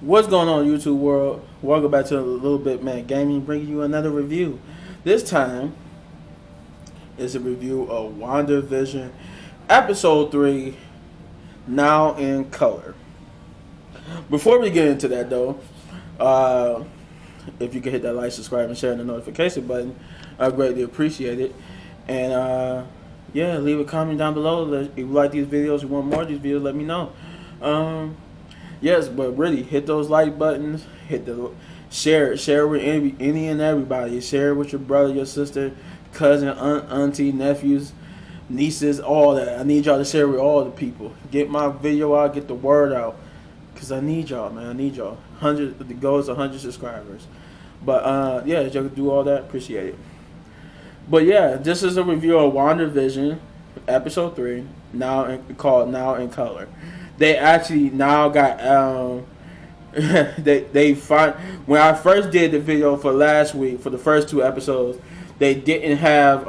What's going on, YouTube world? Welcome back to a Little Bit Man Gaming, bringing you another review. This time is a review of WandaVision Episode 3, now in color. Before we get into that, though, if you could hit that like, subscribe, and share the notification button, I greatly appreciate it. And yeah, leave a comment down below. If you like these videos, you want more of these videos, let me know. Yes, but really, hit those like buttons. Hit the share with any and everybody. Share it with your brother, your sister, cousin, aunt, auntie, nephews, nieces, all that. I need y'all to share with all the people. Get my video out, get the word out, cause I need y'all, man. I need y'all. The goal is 100 subscribers. But yeah, y'all can do all that. Appreciate it. But yeah, this is a review of WandaVision, episode 3, called Now in Color. They actually now got they find when I first did the video for last week for the first 2 episodes, they didn't have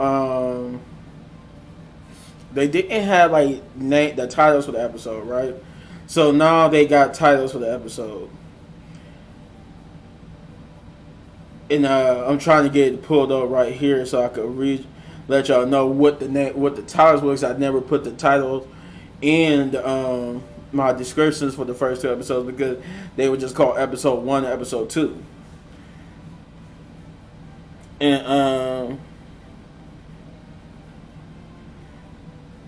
like the titles for the episode, right? So now they got titles for the episode. And I'm trying to get it pulled up right here so I could let y'all know what the titles was. I never put the titles in my descriptions for the first 2 episodes because they were just called episode 1 and episode 2. And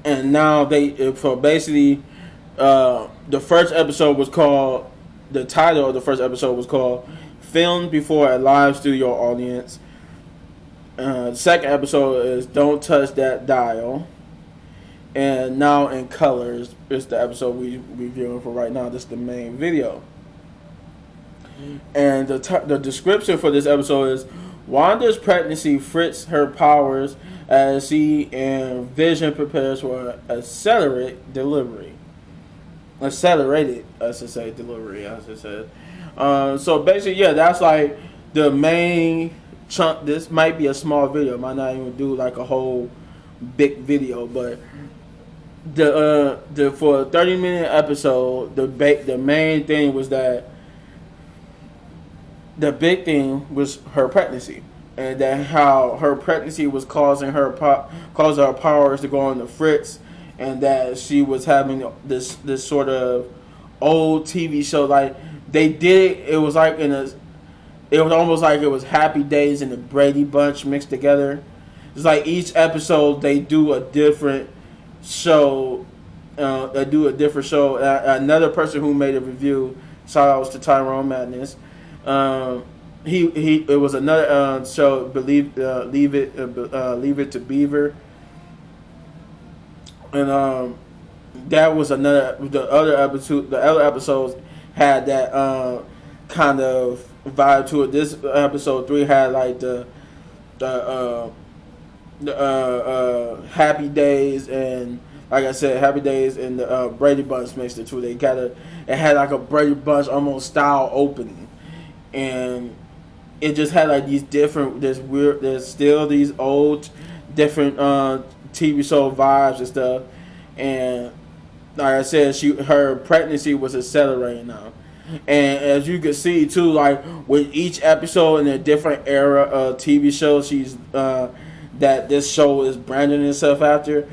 now basically the first episode was called, the title of the first episode was called Filmed Before a Live Studio Audience. The second episode is Don't Touch That Dial. And Now in Colors is the episode we're reviewing for right now. This is the main video. And the description for this episode is Wanda's pregnancy frits her powers as she and Vision prepares for accelerated delivery. Accelerated, I should say, delivery, as it said. So basically, yeah, that's like the main chunk. This might be a small video. Might not even do like a whole big video, but for a 30-minute episode, the main thing was that the big thing was her pregnancy, and that how her pregnancy was causing her powers to go on the fritz, and that she was having this sort of old TV show. Like they did it was like it was almost like it was Happy Days and the Brady Bunch mixed together. It's like each episode they do a different show. Another person who made a review, shout outs to Tyrone Madness. It was another show. Leave it to Beaver, and that was another. The other episodes had that kind of vibe to it. This episode 3 had like the Happy Days, and like I said, Happy Days and the Brady Bunch mixed it too. It had like a Brady Bunch almost style opening, and it just had like these different, there's still these old different TV show vibes and stuff. And like I said, her pregnancy was accelerating now. And as you can see too, like with each episode in a different era of TV show, that this show is branding itself after,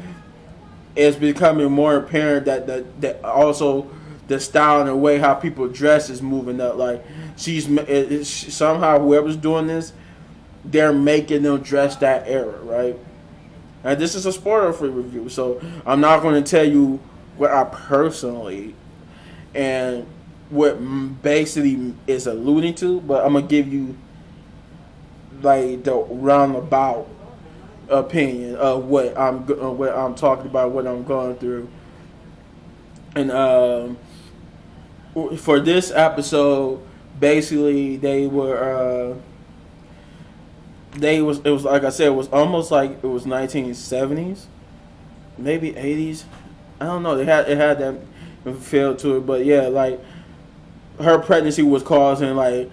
it's becoming more apparent that also the style and the way how people dress is moving up. Like somehow whoever's doing this, they're making them dress that era, right? And this is a spoiler-free review, so I'm not going to tell you what I personally and what basically is alluding to, but I'm gonna give you like the roundabout opinion of what I'm talking about, what I'm going through. And for this episode, basically it was like I said, it was almost like it was 1970s, maybe 80s. I don't know. It had that feel to it, but yeah, like her pregnancy was causing like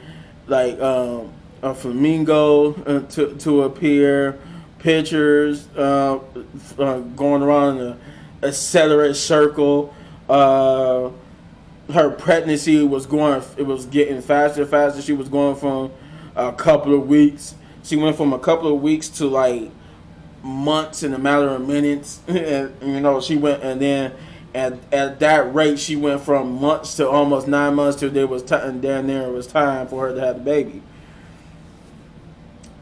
a flamingo to appear, pictures going around in an accelerated circle, her pregnancy was going, it was getting faster and faster. She was going from a couple of weeks. She went from a couple of weeks to like months in a matter of minutes. And she went, and then at that rate, she went from months to almost 9 months till there was time. Down there, it was time for her to have the baby.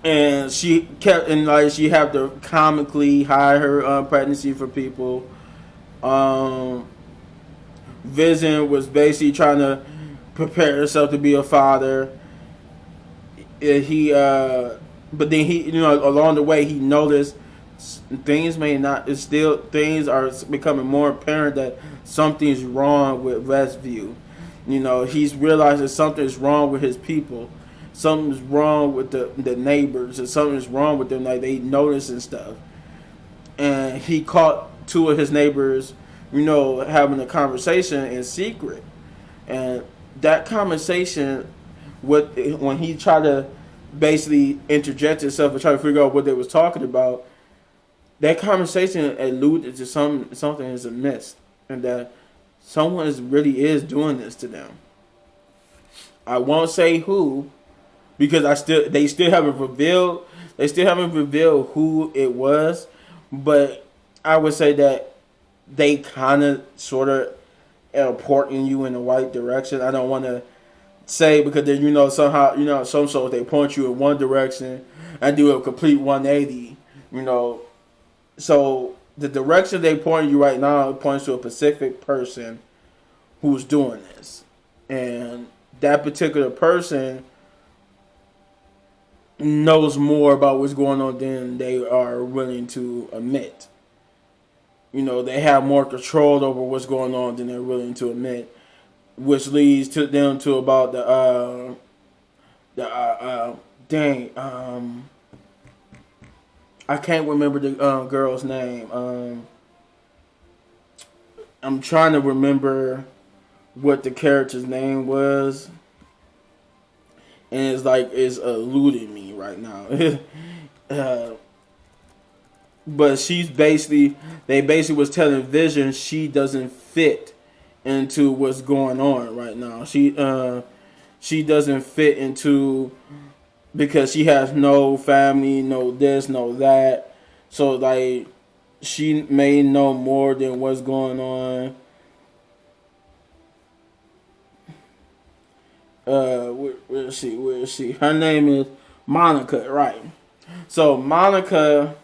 And she kept, and like she had to comically hide her pregnancy for people. Um, Vision was basically trying to prepare herself to be a father. But then he, along the way, he noticed things may not. It's still, things are becoming more apparent that something's wrong with Westview. He's realizing something's wrong with his people. Something's wrong with the neighbors, and something's wrong with them. Like, they noticing stuff, and he caught two of his neighbors, having a conversation in secret. And that conversation, when he tried to basically interject himself and try to figure out what they was talking about, that conversation alluded to something is amiss, and that someone really is doing this to them. I won't say who, because they still haven't revealed who it was, but I would say that they kind of sort of are pointing you in the right direction. I don't want to say, because then somehow some shows they point you in one direction and do a complete 180. So the direction they point you right now points to a specific person who's doing this, and that particular person knows more about what's going on than they are willing to admit. They have more control over what's going on than they're willing to admit, which leads to them to about I can't remember the girl's name. I'm trying to remember what the character's name was, and it's eluding me right now. But they basically was telling Vision she doesn't fit into what's going on right now. She doesn't fit into, because she has no family, no this, no that. So like, she may know more than what's going on. Where is she? Her name is Monica, right? So Monica,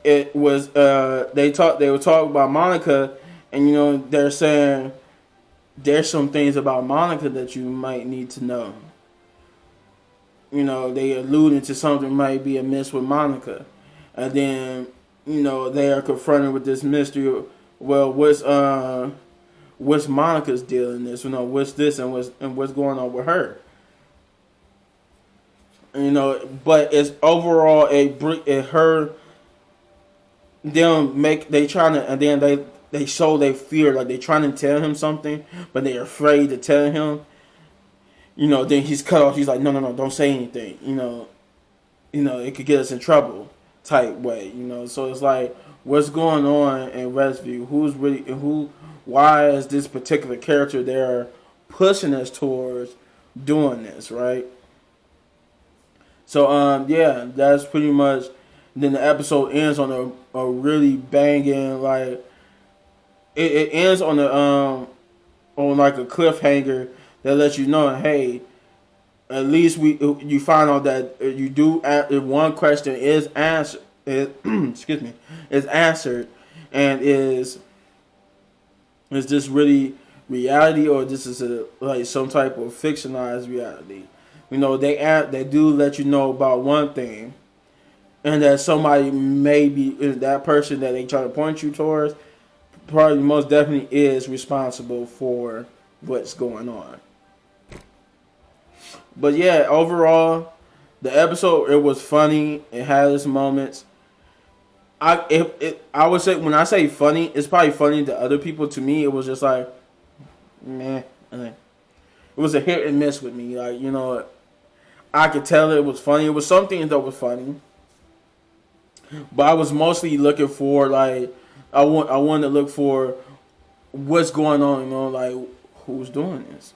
it was they were talking about Monica, and they're saying there's some things about Monica that you might need to know. They alluding to something might be amiss with Monica, and then they are confronted with this mystery. Well, what's Monica's deal in this? What's this, and what's going on with her? But it's overall they trying to, and then they show they fear, like they trying to tell him something, but they're afraid to tell him. Then he's cut off. He's like, no, don't say anything. It could get us in trouble, type way. So it's like, what's going on in Westview? Why is this particular character they're pushing us towards doing this, right? So yeah, that's pretty much. Then the episode ends on a really banging, like it ends on like a cliffhanger that lets you know, hey, at least you find out that you do, one question is answered. Excuse me, is answered, and is this really reality, or this is like some type of fictionalized reality? They do let you know about one thing, and that somebody maybe that person that they try to point you towards probably most definitely is responsible for what's going on. But yeah, overall, the episode, it was funny. It had its moments. I would say, when I say funny, it's probably funny to other people. To me, it was just like, meh. It was a hit and miss with me. Like, I could tell it was funny. It was something that was funny, but I was mostly looking for, like, I wanted to look for what's going on. Like, who's doing this,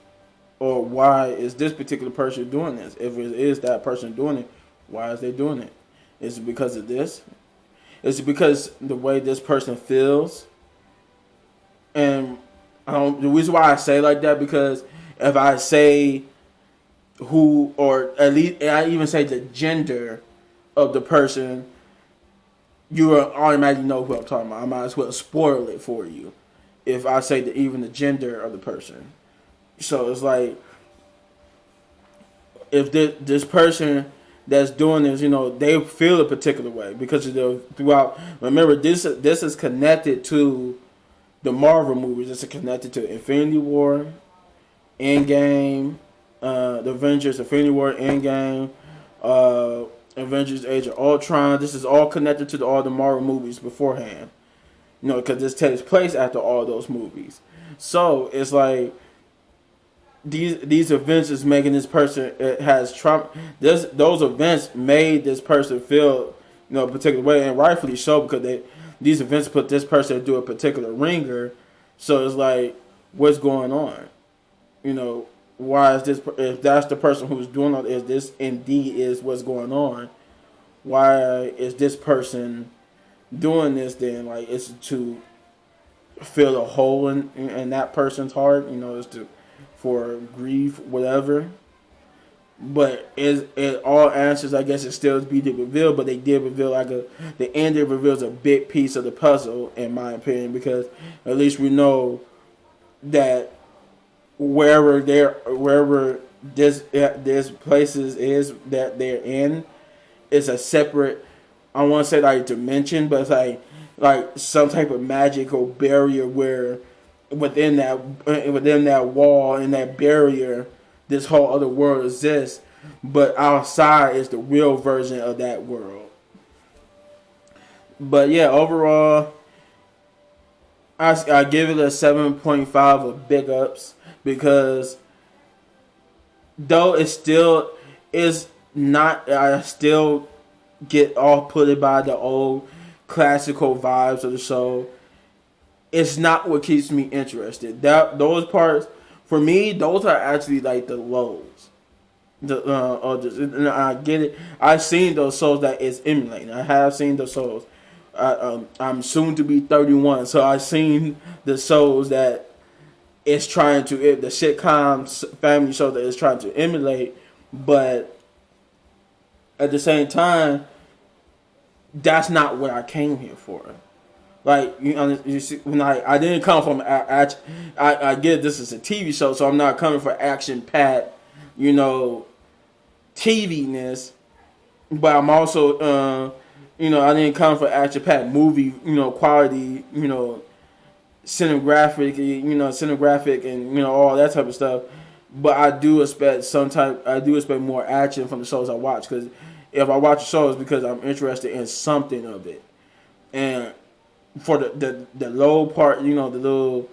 or why is this particular person doing this? If it is that person doing it, why is they doing it? Is it because of this? Is it because the way this person feels? And the reason why I say like that, because if I say who, or at least I even say the gender of the person, you will automatically know who I'm talking about. I might as well spoil it for you if I say even the gender of the person. So it's like, if this person that's doing this, they feel a particular way because throughout. Remember, this is connected to the Marvel movies. This is connected to Infinity War, Endgame, the Avengers, Infinity War, Endgame, Avengers: Age of Ultron. This is all connected to all the Marvel movies beforehand. Because this takes place after all those movies. So it's like these events is making this person, it has trauma. Those events made this person feel a particular way, and rightfully so, because these events put this person through a particular ringer. So it's like, what's going on? Why is this? If that's the person who's doing all, is this indeed is what's going on? Why is this person doing this? Then, like, it's to fill a hole in that person's heart. It's to, for grief, whatever. But it all answers, I guess, it still be to reveal. But they did reveal the end. It reveals a big piece of the puzzle, in my opinion, because at least we know that wherever this places is that they're in, it's a separate, I want to say like dimension, but it's like some type of magical barrier where within that wall and that barrier, this whole other world exists, but outside is the real version of that world. But yeah, overall, I give it a 7.5 of big ups, because though it still is not, I still get off put by the old classical vibes of the show. It's not what keeps me interested. Those parts, for me, those are actually like the lows. And I get it. I've seen those shows that is emulating. I have seen those shows. I'm soon to be 31, so I've seen the shows that it's trying to, the sitcom family show that it's trying to emulate, but at the same time, that's not what I came here for. Like, you see, when I didn't come from I get this is a TV show, so I'm not coming for action packed, TV-ness, but I'm also I didn't come for action packed movie, quality, cinematographic and all that type of stuff. But I do expect more action from the shows I watch, because if I watch a show, it's because I'm interested in something of it. And for the low part, the little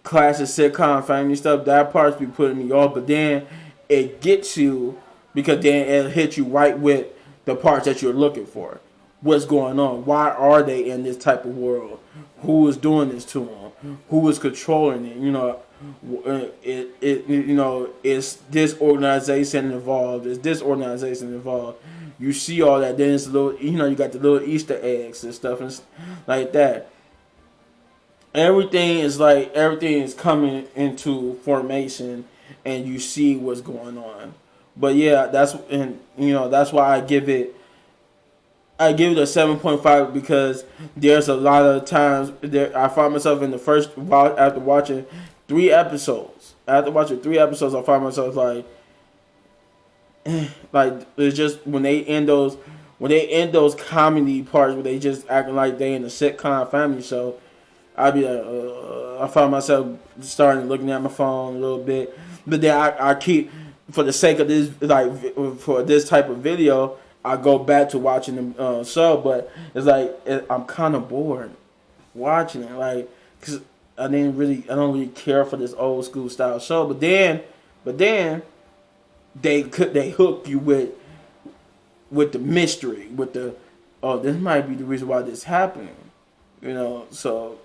classic sitcom family stuff, that part's be putting me off. But then it gets you, because then it hits you right with the parts that you're looking for. What's going on? Why are they in this type of world? Who is doing this to them? Who is controlling it? Is this organization involved? Is this organization involved? You see all that. Then it's a little, you got the little Easter eggs and stuff and like that. Everything is coming into formation, and you see what's going on. But yeah, that's why I give it a 7.5, because there's a lot of times there I find myself in the first, after watching 3 episodes. After watching 3 episodes, I find myself like it's just when they end those comedy parts where they just acting like they in a sitcom family show, I'd be like, I find myself starting looking at my phone a little bit, but then I keep, for the sake of this, like for this type of video, I go back to watching the show. But it's like I'm kind of bored watching it, like, because I don't really care for this old school style show. But then they hook you with the mystery, with the, this might be the reason why this happening, So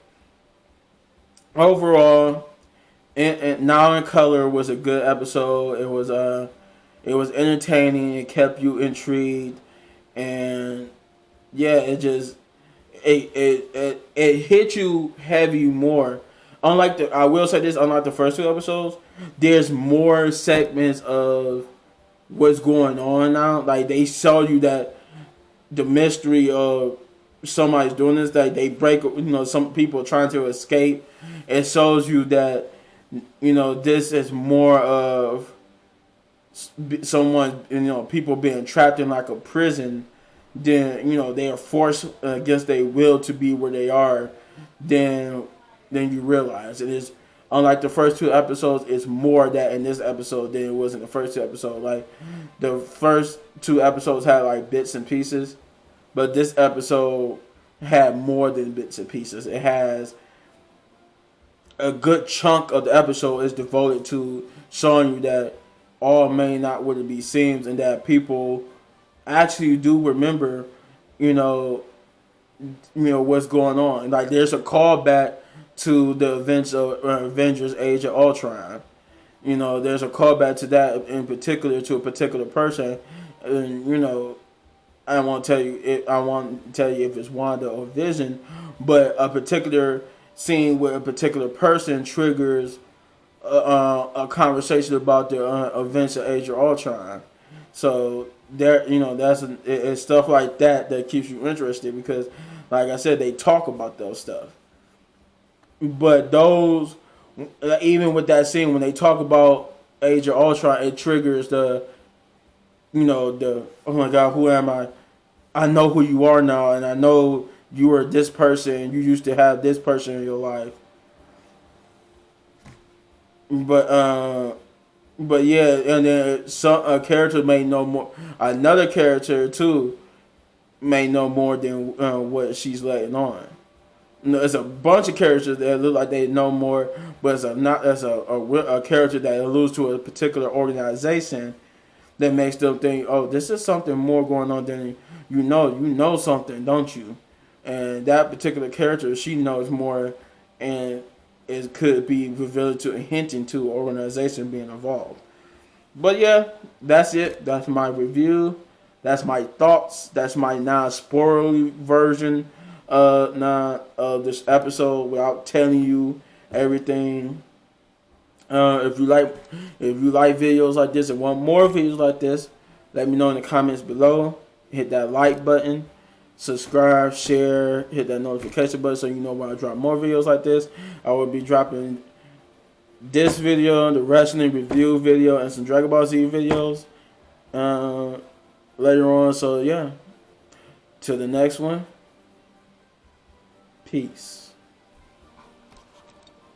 overall, and Now in Color was a good episode. It was entertaining. It kept you intrigued, and yeah, it hit you heavy more. I will say this, unlike the first two episodes, there's more segments of what's going on now. Like they show you that the mystery of somebody's doing this, that they break, some people trying to escape. It shows you that, this is more of someone, people being trapped in like a prison. Then, they are forced against their will to be where they are. Then you realize it is, unlike the first two episodes, it's more that in this episode than it was in the first two episodes. Like the first two episodes had like bits and pieces, but this episode had more than bits and pieces. It has a good chunk of the episode is devoted to showing you that all may not what it be seems, and that people actually do remember, what's going on. Like there's a callback to the events of Avengers: Age of Ultron. There's a callback to that in particular, to a particular person, and I won't tell you. I won't tell you if it's Wanda or Vision, but a particular scene where a particular person triggers a conversation about the events of Age of Ultron. So there, it's stuff like that keeps you interested because, like I said, they talk about those stuff. But those, even with that scene, when they talk about Age of Ultron, it triggers the oh my God, who am I? I know who you are now, and I know you were this person. You used to have this person in your life. But yeah, and then a character may know more. Another character too may know more than what she's letting on. It's a bunch of characters that look like they know more, but it's a character that alludes to a particular organization that makes them think, oh, this is something more going on than you know. You know something, don't you? And that particular character, she knows more, and it could be revealed to hinting to an organization being involved. But yeah, that's it. That's my review. That's my thoughts. That's my non-spoilery version of this episode without telling you everything. If you like videos like this and want more videos like this, let me know in the comments below. Hit that like button, subscribe, share, hit that notification button so you know when I drop more videos like this. I will be dropping this video, the wrestling review video, and some Dragon Ball Z videos later on. So yeah, till the next one. Peace.